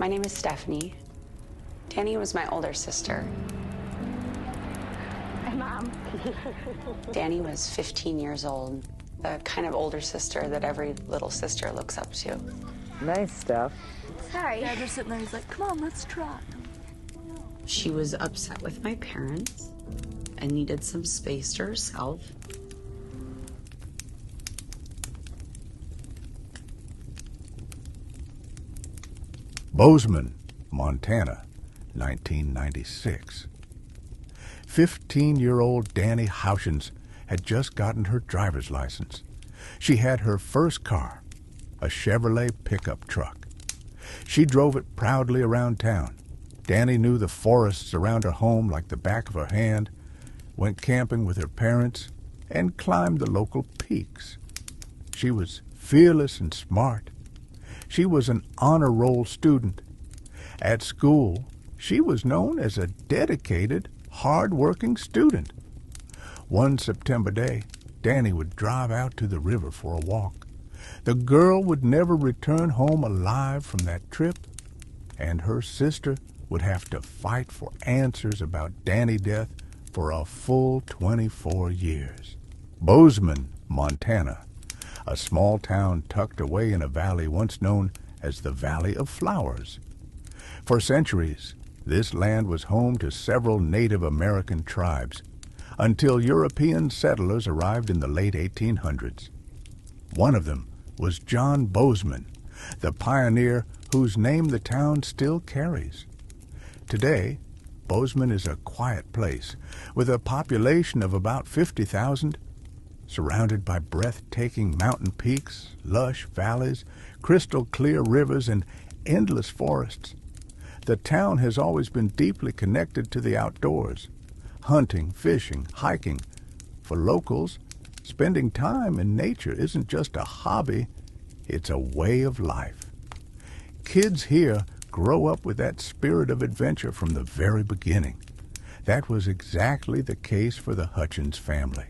My name is Stephanie. Danny was my older sister. Hi, Mom. Danny was 15 years old, the kind of older sister that every little sister looks up to. Nice stuff. Sorry. Dad was sitting there, he's like, come on, let's try. She was upset with my parents and needed some space to herself. Bozeman, Montana, 1996. 15-year-old Danny Houchins had just gotten her driver's license. She had her first car, a Chevrolet pickup truck. She drove it proudly around town. Danny knew the forests around her home like the back of her hand, went camping with her parents, and climbed the local peaks. She was fearless and smart. She was an honor roll student. At school, she was known as a dedicated, hard-working student. One September day, Danny would drive out to the river for a walk. The girl would never return home alive from that trip, and her sister would have to fight for answers about Danny's death for a full 24 years. Bozeman, Montana, a small town tucked away in a valley once known as the Valley of Flowers. For centuries, this land was home to several Native American tribes, until European settlers arrived in the late 1800s. One of them was John Bozeman, the pioneer whose name the town still carries. Today, Bozeman is a quiet place with a population of about 50,000, surrounded by breathtaking mountain peaks, lush valleys, crystal-clear rivers, and endless forests. The town has always been deeply connected to the outdoors, hunting, fishing, hiking. For locals, spending time in nature isn't just a hobby, it's a way of life. Kids here grow up with that spirit of adventure from the very beginning. That was exactly the case for the Houchins family.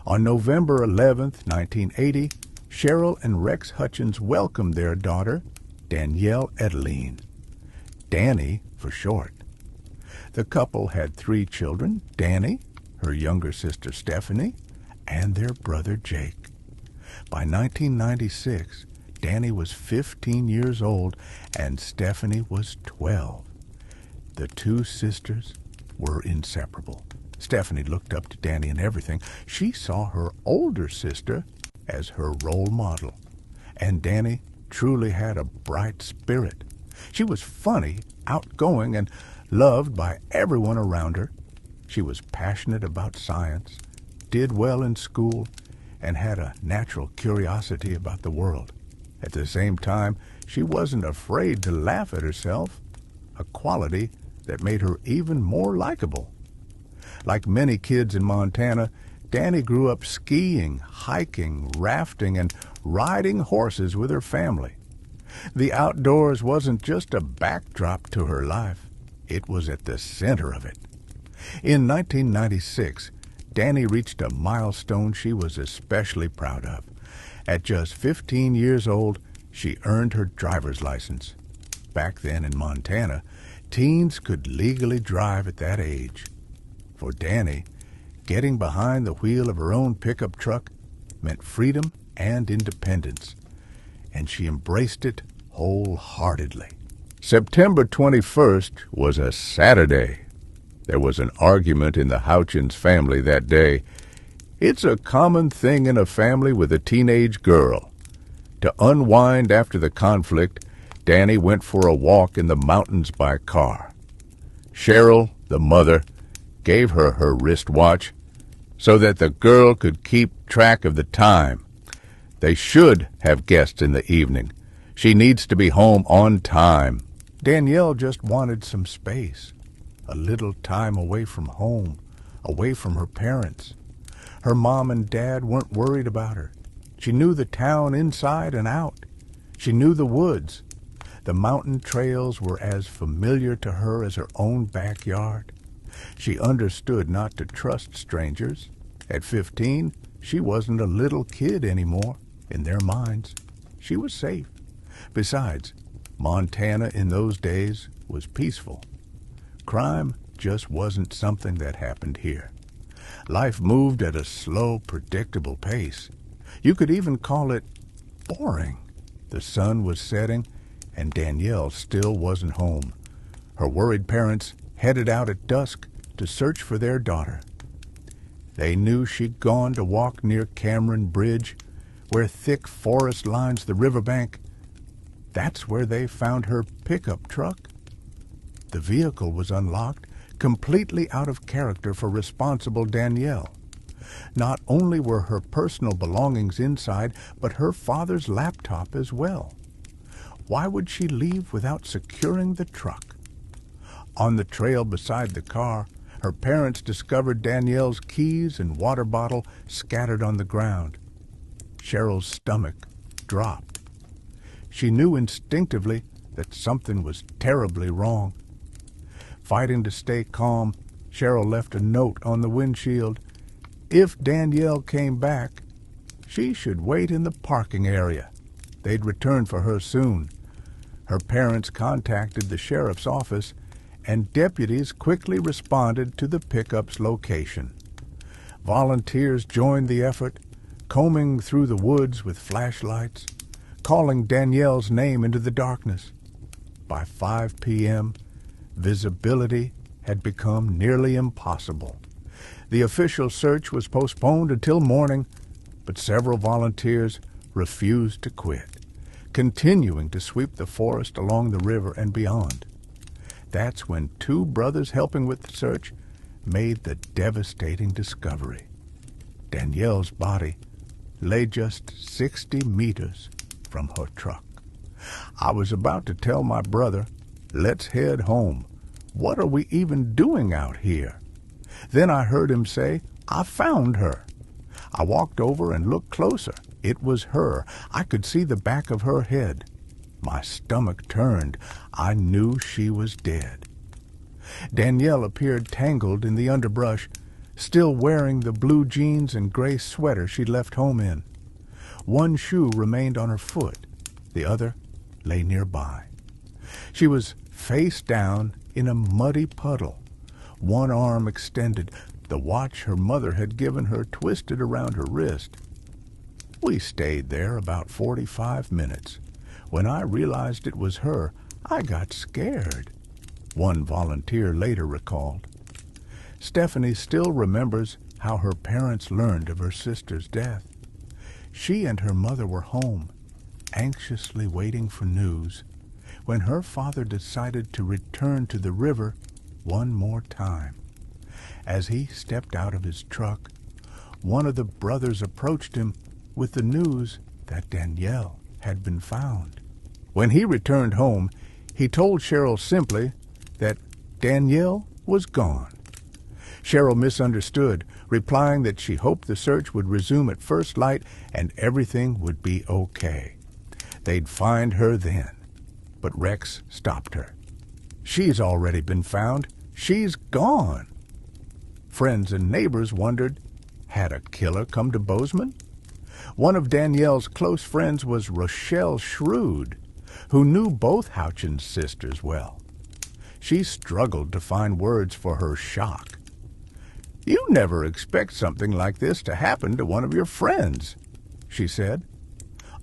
On November 11th, 1980, Cheryl and Rex Houchins welcomed their daughter, Danielle Edeline. Danny for short. The couple had 3 children, Danny, her younger sister Stephanie, and their brother Jake. By 1996, Danny was 15 years old and Stephanie was 12. The 2 sisters were inseparable. Stephanie looked up to Danny in everything. She saw her older sister as her role model. And Danny truly had a bright spirit. She was funny, outgoing, and loved by everyone around her. She was passionate about science, did well in school, and had a natural curiosity about the world. At the same time, she wasn't afraid to laugh at herself, a quality that made her even more likable. Like many kids in Montana, Danny grew up skiing, hiking, rafting, and riding horses with her family. The outdoors wasn't just a backdrop to her life. It was at the center of it. In 1996, Danny reached a milestone she was especially proud of. At just 15 years old, she earned her driver's license. Back then in Montana, teens could legally drive at that age. For Danny, getting behind the wheel of her own pickup truck meant freedom and independence, and she embraced it wholeheartedly. September 21st was a Saturday. There was an argument in the Houchins family that day. It's a common thing in a family with a teenage girl. To unwind after the conflict, Danny went for a walk in the mountains by car. Cheryl, the mother, gave her her wristwatch so that the girl could keep track of the time. They should have guests in the evening. She needs to be home on time. Danielle just wanted some space, a little time away from home, away from her parents. Her mom and dad weren't worried about her. She knew the town inside and out. She knew the woods. The mountain trails were as familiar to her as her own backyard. She understood not to trust strangers. At 15, she wasn't a little kid anymore. In their minds, she was safe. Besides, Montana in those days was peaceful. Crime just wasn't something that happened here. Life moved at a slow, predictable pace. You could even call it boring. The sun was setting, and Danielle still wasn't home. Her worried parents headed out at dusk to search for their daughter. They knew she'd gone to walk near Cameron Bridge, where thick forest lines the riverbank. That's where they found her pickup truck. The vehicle was unlocked, completely out of character for responsible Danielle. Not only were her personal belongings inside, but her father's laptop as well. Why would she leave without securing the truck? On the trail beside the car, her parents discovered Danielle's keys and water bottle scattered on the ground. Cheryl's stomach dropped. She knew instinctively that something was terribly wrong. Fighting to stay calm, Cheryl left a note on the windshield. If Danielle came back, she should wait in the parking area. They'd return for her soon. Her parents contacted the sheriff's office, and deputies quickly responded to the pickup's location. Volunteers joined the effort, combing through the woods with flashlights, calling Danielle's name into the darkness. By 5 p.m., visibility had become nearly impossible. The official search was postponed until morning, but several volunteers refused to quit, continuing to sweep the forest along the river and beyond. That's when two brothers helping with the search made the devastating discovery. Danielle's body lay just 60 meters from her truck. I was about to tell my brother, "Let's head home. What are we even doing out here?" Then I heard him say, "I found her." I walked over and looked closer. It was her. I could see the back of her head. My stomach turned. I knew she was dead. Danielle appeared tangled in the underbrush, still wearing the blue jeans and gray sweater she'd left home in. One shoe remained on her foot. The other lay nearby. She was face down in a muddy puddle, one arm extended, the watch her mother had given her twisted around her wrist. We stayed there about 45 minutes. When I realized it was her, I got scared, one volunteer later recalled. Stephanie still remembers how her parents learned of her sister's death. She and her mother were home, anxiously waiting for news, when her father decided to return to the river one more time. As he stepped out of his truck, one of the brothers approached him with the news that Danielle had been found. When he returned home, he told Cheryl simply that Danielle was gone. Cheryl misunderstood, replying that she hoped the search would resume at first light and everything would be okay. They'd find her then. But Rex stopped her. "She's already been found. She's gone." Friends and neighbors wondered, had a killer come to Bozeman? One of Danielle's close friends was Rochelle Shrewd, who knew both Houchins sisters well. She struggled to find words for her shock. "You never expect something like this to happen to one of your friends," she said.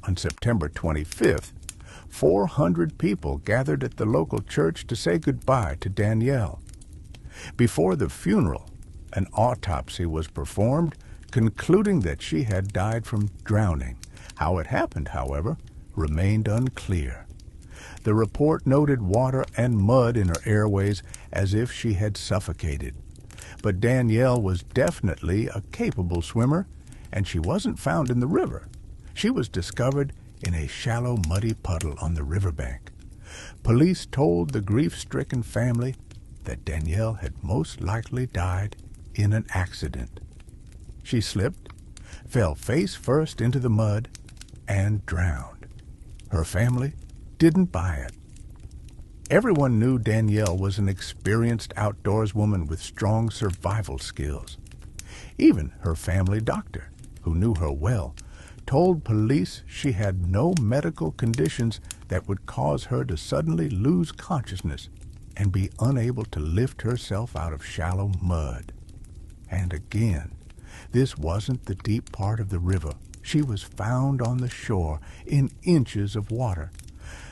On September 25th, 400 people gathered at the local church to say goodbye to Danielle. Before the funeral, an autopsy was performed, concluding that she had died from drowning. How it happened, however, remained unclear. The report noted water and mud in her airways as if she had suffocated. But Danielle was definitely a capable swimmer, and she wasn't found in the river. She was discovered in a shallow, muddy puddle on the riverbank. Police told the grief-stricken family that Danielle had most likely died in an accident. She slipped, fell face first into the mud, and drowned. Her family didn't buy it. Everyone knew Danielle was an experienced outdoorswoman with strong survival skills. Even her family doctor, who knew her well, told police she had no medical conditions that would cause her to suddenly lose consciousness and be unable to lift herself out of shallow mud. And again, this wasn't the deep part of the river. She was found on the shore in inches of water.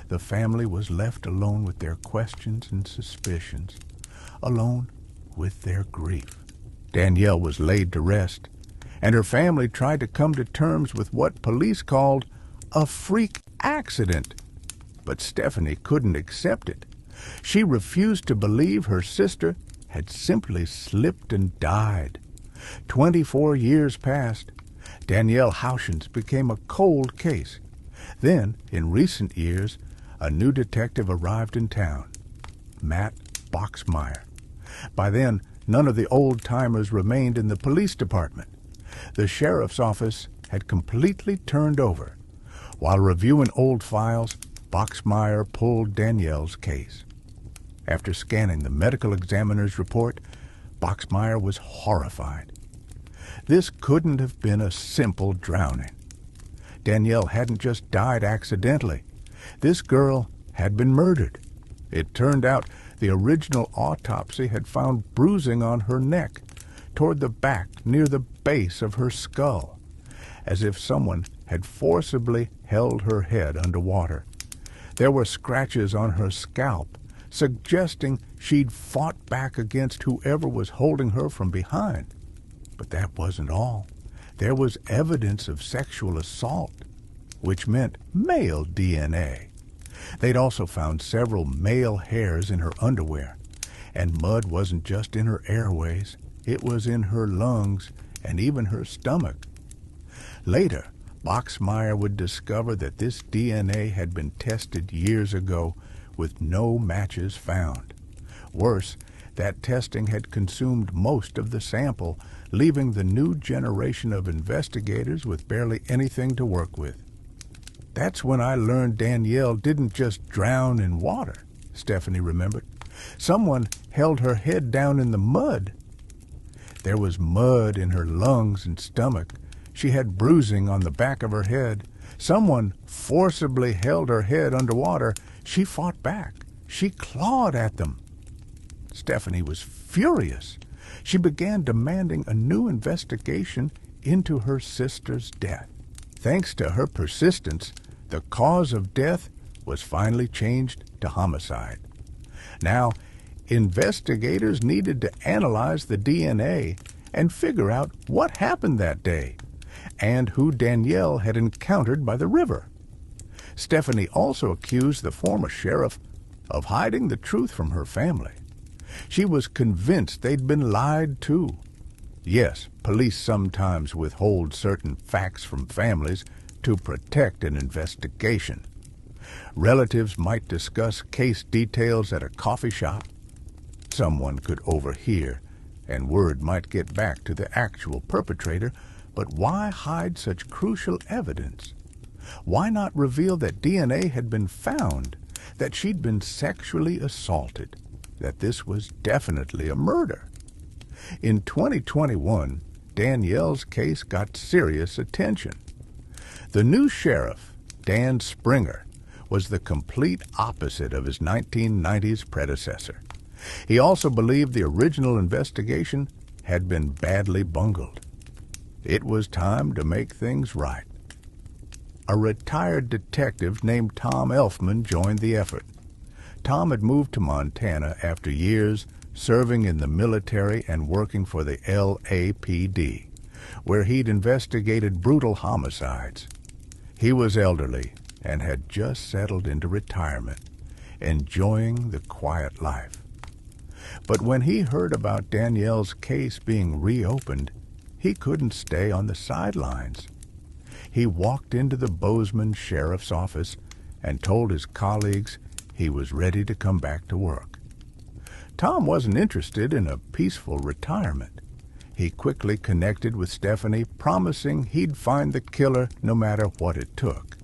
The family was left alone with their questions and suspicions, alone with their grief. Danielle was laid to rest, and her family tried to come to terms with what police called a freak accident. But Stephanie couldn't accept it. She refused to believe her sister had simply slipped and died. 24 years passed. Danielle Houchins became a cold case. Then, in recent years, a new detective arrived in town, Matt Boxmeyer. By then, none of the old-timers remained in the police department. The sheriff's office had completely turned over. While reviewing old files, Boxmeyer pulled Danielle's case. After scanning the medical examiner's report, Boxmeyer was horrified. This couldn't have been a simple drowning. Danielle hadn't just died accidentally. This girl had been murdered. It turned out the original autopsy had found bruising on her neck, toward the back near the base of her skull, as if someone had forcibly held her head underwater. There were scratches on her scalp, suggesting she'd fought back against whoever was holding her from behind. But that wasn't all. There was evidence of sexual assault, which meant male DNA. They'd also found several male hairs in her underwear, and mud wasn't just in her airways. It was in her lungs and even her stomach. Later, Boxmeyer would discover that this DNA had been tested years ago with no matches found. Worse, that testing had consumed most of the sample, leaving the new generation of investigators with barely anything to work with. That's when I learned Danielle didn't just drown in water, Stephanie remembered. Someone held her head down in the mud. There was mud in her lungs and stomach. She had bruising on the back of her head. Someone forcibly held her head underwater. She fought back. She clawed at them. Stephanie was furious. She began demanding a new investigation into her sister's death. Thanks to her persistence, the cause of death was finally changed to homicide. Now, investigators needed to analyze the DNA and figure out what happened that day and who Danielle had encountered by the river. Stephanie also accused the former sheriff of hiding the truth from her family. She was convinced they'd been lied to. Yes, police sometimes withhold certain facts from families to protect an investigation. Relatives might discuss case details at a coffee shop. Someone could overhear, and word might get back to the actual perpetrator. But why hide such crucial evidence? Why not reveal that DNA had been found, that she'd been sexually assaulted, that this was definitely a murder? In 2021, Danielle's case got serious attention. The new sheriff, Dan Springer, was the complete opposite of his 1990s predecessor. He also believed the original investigation had been badly bungled. It was time to make things right. A retired detective named Tom Elfman joined the effort. Tom had moved to Montana after years serving in the military and working for the LAPD, where he'd investigated brutal homicides. He was elderly and had just settled into retirement, enjoying the quiet life. But when he heard about Danielle's case being reopened, he couldn't stay on the sidelines. He walked into the Bozeman Sheriff's office and told his colleagues he was ready to come back to work. Tom wasn't interested in a peaceful retirement. He quickly connected with Stephanie, promising he'd find the killer no matter what it took.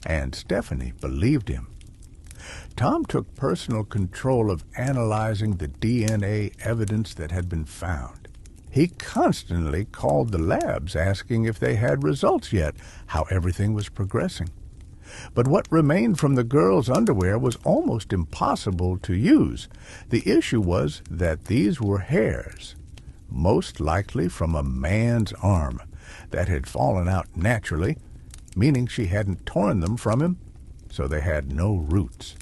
And Stephanie believed him. Tom took personal control of analyzing the DNA evidence that had been found. He constantly called the labs asking if they had results yet, how everything was progressing. But what remained from the girl's underwear was almost impossible to use. The issue was that these were hairs, most likely from a man's arm, that had fallen out naturally, meaning she hadn't torn them from him, so they had no roots.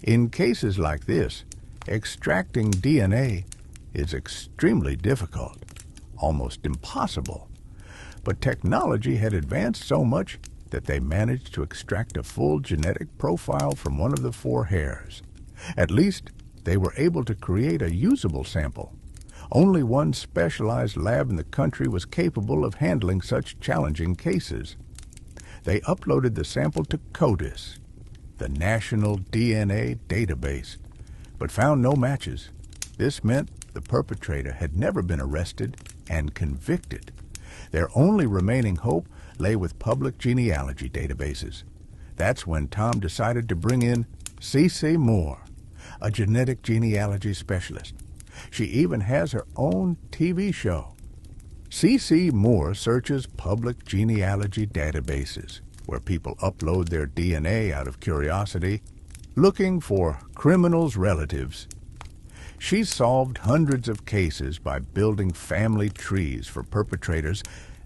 In cases like this, extracting DNA is extremely difficult, almost impossible. But technology had advanced so much that they managed to extract a full genetic profile from one of the 4 hairs. At least, they were able to create a usable sample. Only one specialized lab in the country was capable of handling such challenging cases. They uploaded the sample to CODIS, the National DNA Database, but found no matches. This meant the perpetrator had never been arrested and convicted. Their only remaining hope lay with public genealogy databases. That's when Tom decided to bring in C.C. Moore, a genetic genealogy specialist. She even has her own TV show. C.C. Moore searches public genealogy databases, where people upload their DNA out of curiosity, looking for criminals' relatives. She solved hundreds of cases by building family trees for perpetrators,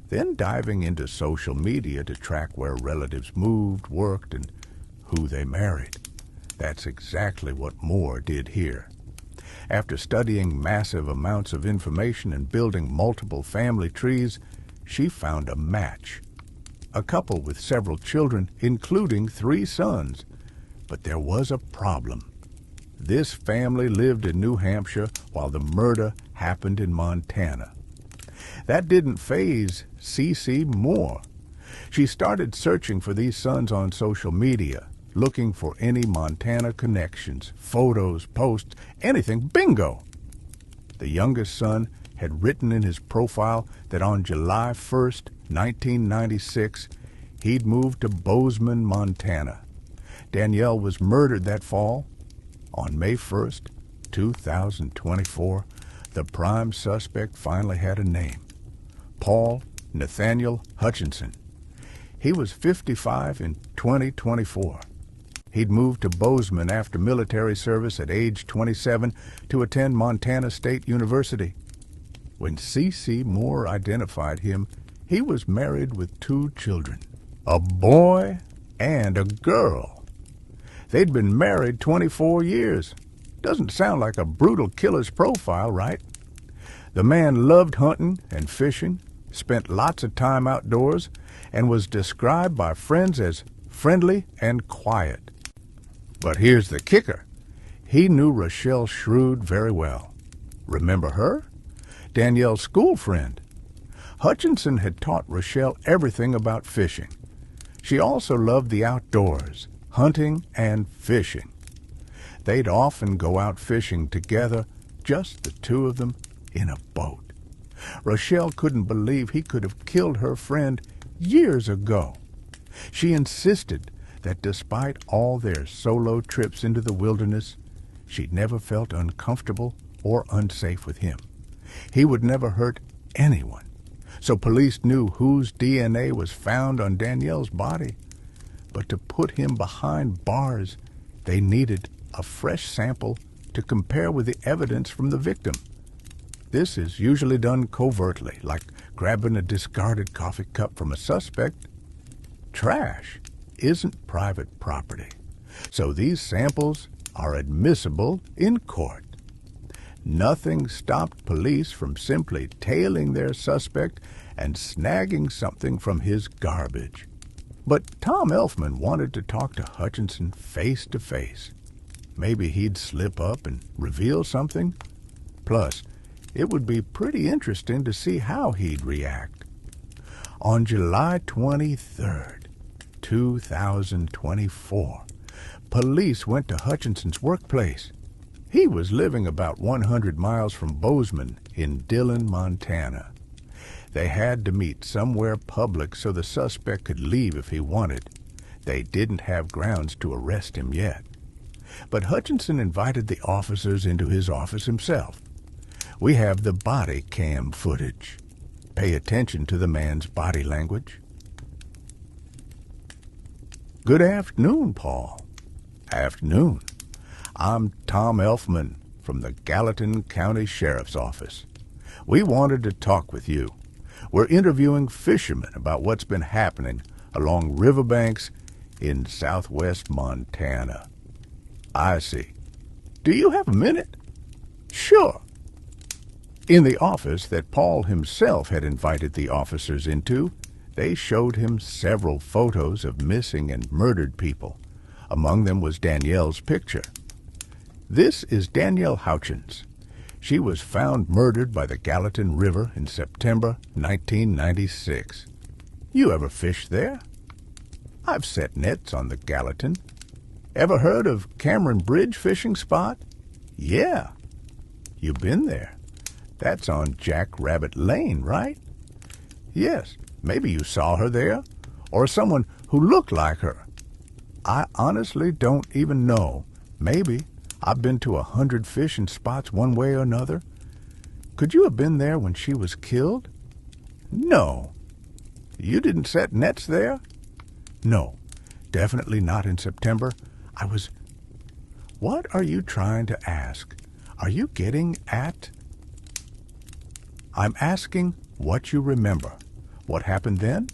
then diving into social media to track where relatives moved, worked, and who they married. That's exactly what Moore did here. After studying massive amounts of information and building multiple family trees, she found a match. A couple with several children, including 3 sons. But there was a problem. This family lived in New Hampshire while the murder happened in Montana. That didn't faze C.C. Moore. She started searching for these sons on social media, looking for any Montana connections, photos, posts, anything. Bingo! The youngest son had written in his profile that on July 1st, 1996, he'd moved to Bozeman, Montana. Danielle was murdered that fall. On May 1st, 2024, the prime suspect finally had a name: Paul Nathaniel Hutchinson. He was 55 in 2024. He'd moved to Bozeman after military service at age 27 to attend Montana State University. When C.C. Moore identified him, he was married with 2 children, a boy and a girl. They'd been married 24 years. Doesn't sound like a brutal killer's profile, right? The man loved hunting and fishing, spent lots of time outdoors, and was described by friends as friendly and quiet. But here's the kicker. He knew Rochelle Shrewd very well. Remember her? Danielle's school friend. Hutchinson had taught Rochelle everything about fishing. She also loved the outdoors, hunting and fishing. They'd often go out fishing together, just the 2 of them, in a boat. Rochelle couldn't believe he could have killed her friend years ago. She insisted that despite all their solo trips into the wilderness, she'd never felt uncomfortable or unsafe with him. He would never hurt anyone. So police knew whose DNA was found on Danielle's body. But to put him behind bars, they needed a fresh sample to compare with the evidence from the victim. This is usually done covertly, like grabbing a discarded coffee cup from a suspect. Trash isn't private property, so these samples are admissible in court. Nothing stopped police from simply tailing their suspect and snagging something from his garbage. But Tom Elfman wanted to talk to Hutchinson face to face. Maybe he'd slip up and reveal something. Plus, it would be pretty interesting to see how he'd react. On July 23rd, 2024, police went to Hutchinson's workplace. He was living about 100 miles from Bozeman in Dillon, Montana. They had to meet somewhere public so the suspect could leave if he wanted. They didn't have grounds to arrest him yet. But Hutchinson invited the officers into his office himself. We have the body cam footage. Pay attention to the man's body language. Good afternoon, Paul. Afternoon. I'm Tom Elfman from the Gallatin County Sheriff's Office. We wanted to talk with you. We're interviewing fishermen about what's been happening along riverbanks in southwest Montana. I see. Do you have a minute? Sure. In the office that Paul himself had invited the officers into, they showed him several photos of missing and murdered people. Among them was Danielle's picture. This is Danielle Houchins. She was found murdered by the Gallatin River in September 1996. You ever fished there? I've set nets on the Gallatin. Ever heard of Cameron Bridge fishing spot? Yeah. You been there? That's on Jackrabbit Lane, right? Yes. Maybe you saw her there, or someone who looked like her. I honestly don't even know. Maybe. I've been to 100 fishing spots one way or another. Could you have been there when she was killed? No. You didn't set nets there? No. Definitely not in September. What are you trying to ask? Are you getting at? I'm asking what you remember. What happened then?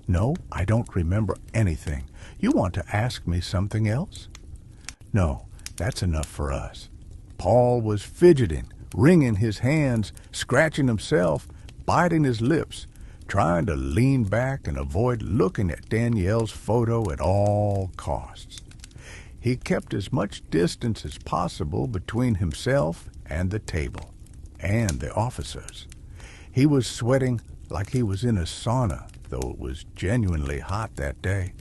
No, I don't remember anything. You want to ask me something else? No, that's enough for us. Paul was fidgeting, wringing his hands, scratching himself, biting his lips, trying to lean back and avoid looking at Danielle's photo at all costs. He kept as much distance as possible between himself and the table, and the officers. He was sweating like he was in a sauna, though it was genuinely hot that day.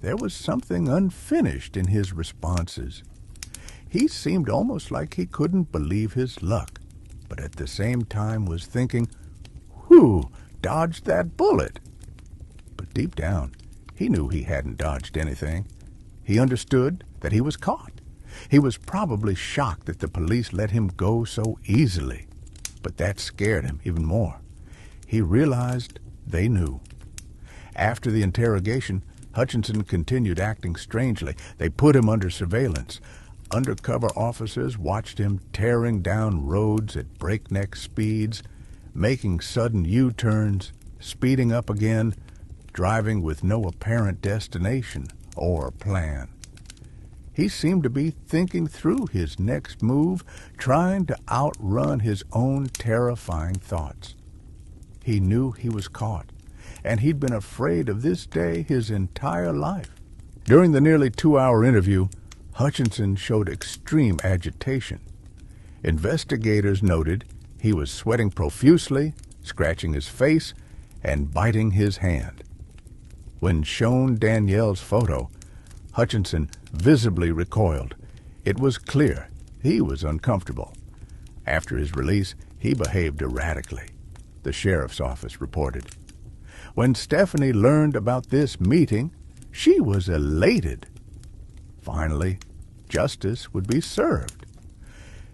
There was something unfinished in his responses. He seemed almost like he couldn't believe his luck, but at the same time was thinking, who dodged that bullet? But deep down, he knew he hadn't dodged anything. He understood that he was caught. He was probably shocked that the police let him go so easily, but that scared him even more. He realized they knew. After the interrogation, Hutchinson continued acting strangely. They put him under surveillance. Undercover officers watched him tearing down roads at breakneck speeds, making sudden U-turns, speeding up again, driving with no apparent destination or plan. He seemed to be thinking through his next move, trying to outrun his own terrifying thoughts. He knew he was caught, and he'd been afraid of this day his entire life. During the nearly 2-hour interview, Hutchinson showed extreme agitation. Investigators noted he was sweating profusely, scratching his face, and biting his hand. When shown Danielle's photo, Hutchinson visibly recoiled. It was clear he was uncomfortable. After his release, he behaved erratically, the sheriff's office reported. When Stephanie learned about this meeting, she was elated. Finally, justice would be served.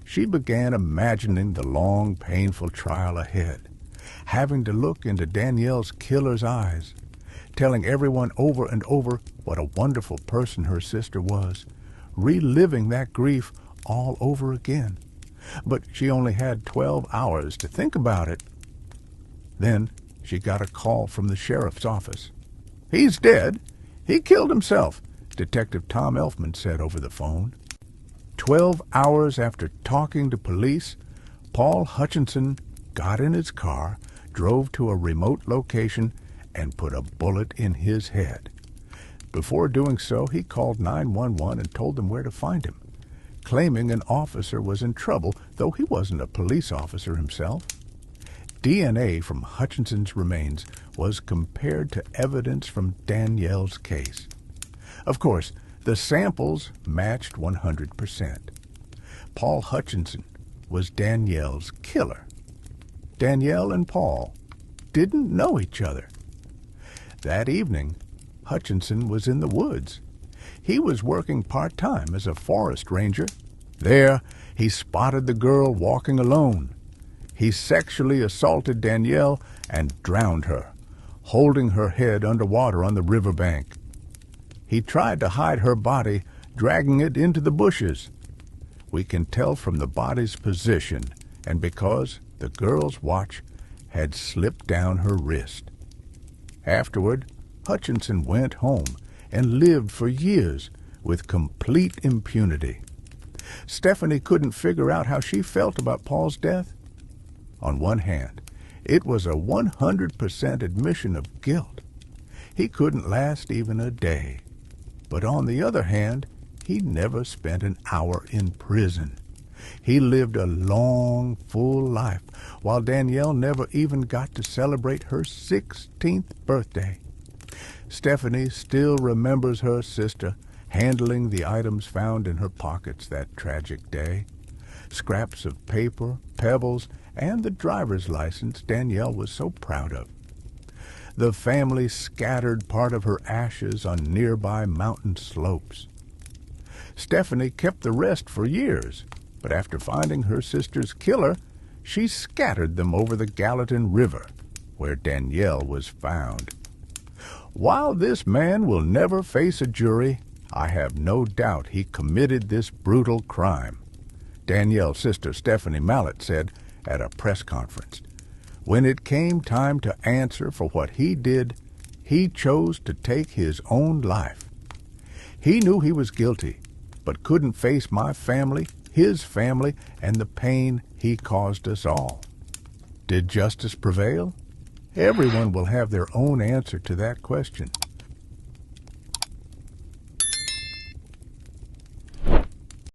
She began imagining the long, painful trial ahead, having to look into Danielle's killer's eyes, telling everyone over and over what a wonderful person her sister was, reliving that grief all over again. But she only had 12 hours to think about it. Then she got a call from the sheriff's office. "He's dead. He killed himself," Detective Tom Elfman said over the phone. 12 hours after talking to police, Paul Hutchinson got in his car, drove to a remote location, and put a bullet in his head. Before doing so, he called 911 and told them where to find him, claiming an officer was in trouble, though he wasn't a police officer himself. DNA from Hutchinson's remains was compared to evidence from Danielle's case. Of course, the samples matched 100%. Paul Hutchinson was Danielle's killer. Danielle and Paul didn't know each other. That evening, Hutchinson was in the woods. He was working part-time as a forest ranger. There, he spotted the girl walking alone, He sexually assaulted Danielle and drowned her, holding her head underwater on the riverbank. He tried to hide her body, dragging it into the bushes. We can tell from the body's position, and because the girl's watch had slipped down her wrist. Afterward, Hutchinson went home and lived for years with complete impunity. Stephanie couldn't figure out how she felt about Paul's death. On one hand, it was a 100% admission of guilt. He couldn't last even a day. But on the other hand, he never spent an hour in prison. He lived a long, full life, while Danielle never even got to celebrate her 16th birthday. Stephanie still remembers her sister handling the items found in her pockets that tragic day. Scraps of paper, pebbles, and the driver's license Danielle was so proud of. The family scattered part of her ashes on nearby mountain slopes. Stephanie kept the rest for years, but after finding her sister's killer, she scattered them over the Gallatin River, where Danielle was found. While this man will never face a jury, I have no doubt he committed this brutal crime, Danielle's sister Stephanie Mallet said at a press conference. When it came time to answer for what he did, he chose to take his own life. He knew he was guilty, but couldn't face my family, his family, and the pain he caused us all. Did justice prevail? Everyone will have their own answer to that question.